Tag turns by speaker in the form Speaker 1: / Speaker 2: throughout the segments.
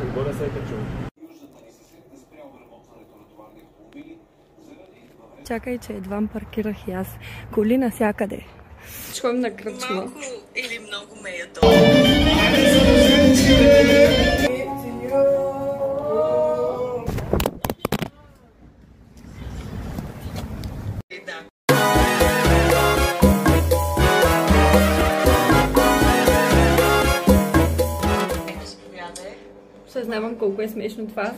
Speaker 1: отбора се е качил.
Speaker 2: Чакай, че едва паркирах и аз. Коли навсякъде. Шхом на кръчма.
Speaker 3: Малко или много ме е
Speaker 2: Съзнавам колко е смешно това.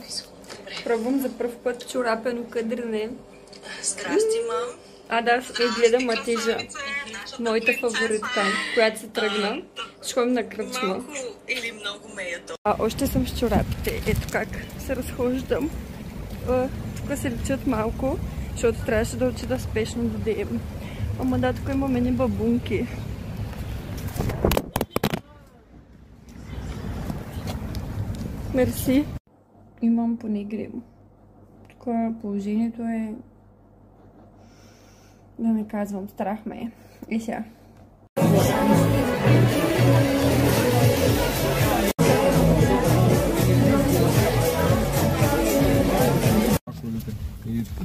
Speaker 2: Пробвам за пръв път чорапено къдрене.
Speaker 3: Здрасти, мам.
Speaker 2: А да, и гледам Матижа, моята фаворитка, която се тръгна. Шхом на кръчма.
Speaker 3: Малко или много ме е
Speaker 2: Още съм с чорапите. Ето как се разхождам. Тук се личат малко, защото трябваше да отида спешно да деем. Ама да, тук имаме ни бабунки. Мерси. Имам поне грим. Тук положението е... Да не казвам, страх ме е. И сега.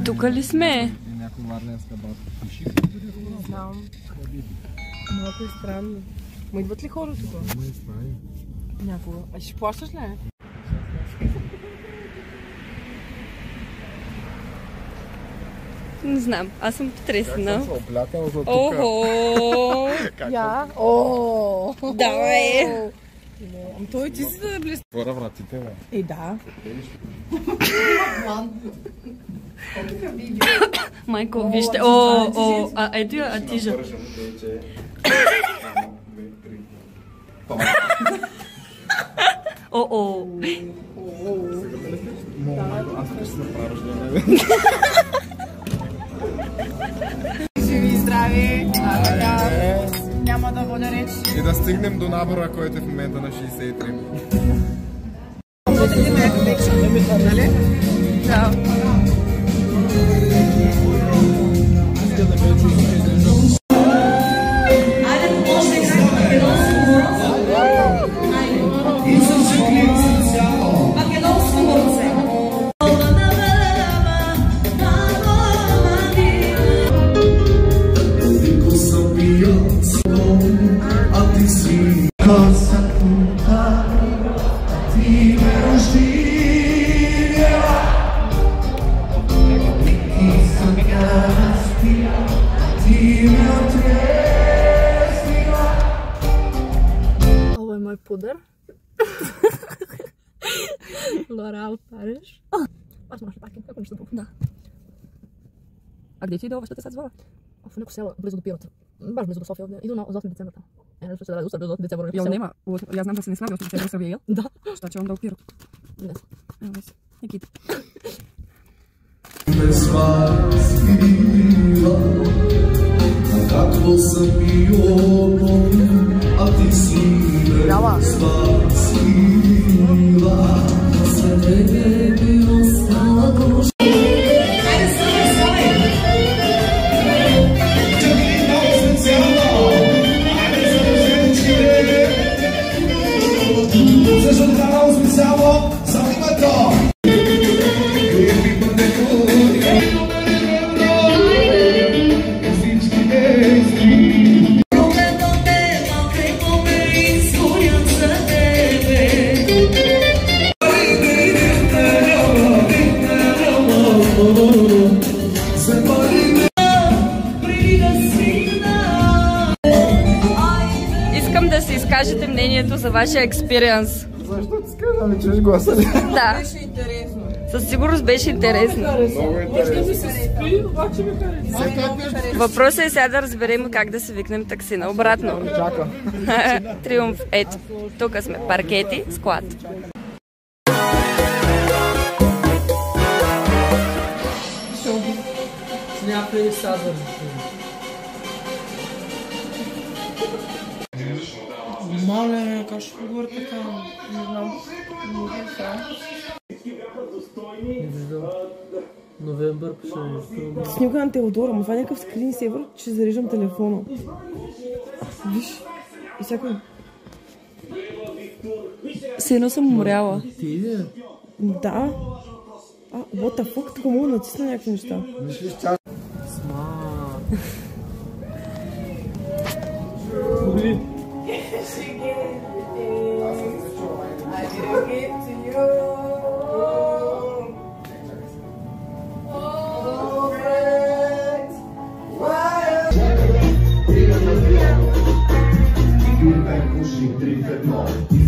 Speaker 2: Тук ли сме?
Speaker 1: И някой варненска баба.
Speaker 4: Не знам. Малко е странно. Ма идват ли хора тук?
Speaker 1: Ма и страни.
Speaker 4: Някога. А ще плащаш ли?
Speaker 2: Не знам, аз съм потресена.
Speaker 1: Как съм се оплякал за тук?
Speaker 2: Охо!
Speaker 4: Я? Ооо!
Speaker 2: Давай!
Speaker 4: Ами той ти си да близко.
Speaker 1: Твора вратите, бе.
Speaker 4: Да.
Speaker 2: Майко, вижте. Ето я Атижа. О.
Speaker 1: Аз ще се направя рождение.
Speaker 4: Живи и здрави. Няма да вода реч.
Speaker 1: И да стигнем до набора, който е в момента на 63.
Speaker 4: Нали?
Speaker 2: Да. Това е мой пудър. Лореал Париж. Аз може паркинг, ако нещо друго. Да. А къде ти идва вашата сега? В neko selo, blizu do Pirota. Baš blizu do Sofije ovdje. Idu za 8. decembra tamo. Ne što se radi, ustavi do 8. decembra. Jel nema? Ja znam da se ne slavi 8. decembra u Srbiji, jel?
Speaker 4: Da.
Speaker 2: Šta će onda u Pirotu?
Speaker 4: Ne znam.
Speaker 2: Evo već. Nek ide.
Speaker 5: Kako sam bio a ti si me spasila, za tebe bi ostala duša.
Speaker 2: Искам да си изкажете мнението за вашия експириенс.
Speaker 1: Защо ти скажа, да ми чуеш гласа ли?
Speaker 2: Да.
Speaker 4: Беше интересно.
Speaker 2: Със сигурност беше интересно.
Speaker 1: Много интересно.
Speaker 2: Въпросът е сега да разберем как да се викнем такси на обратно.
Speaker 1: Чакам.
Speaker 2: Триумф. Ето, тук сме. Паркети, склад.
Speaker 4: Някой сазър. Мале, как ще говоря така? Не знам. Не виждам. Новембър пише. Снимка на Теодора, но това е някакъв скринсейвър, че зареждам телефона. Виж. И всякой.
Speaker 2: Все едно съм умряла.
Speaker 4: Ти ли?
Speaker 6: Да. What the fuck? Тук мога да натисна някакви неща.
Speaker 1: Мислиш, чак.
Speaker 5: Firma 6 3 1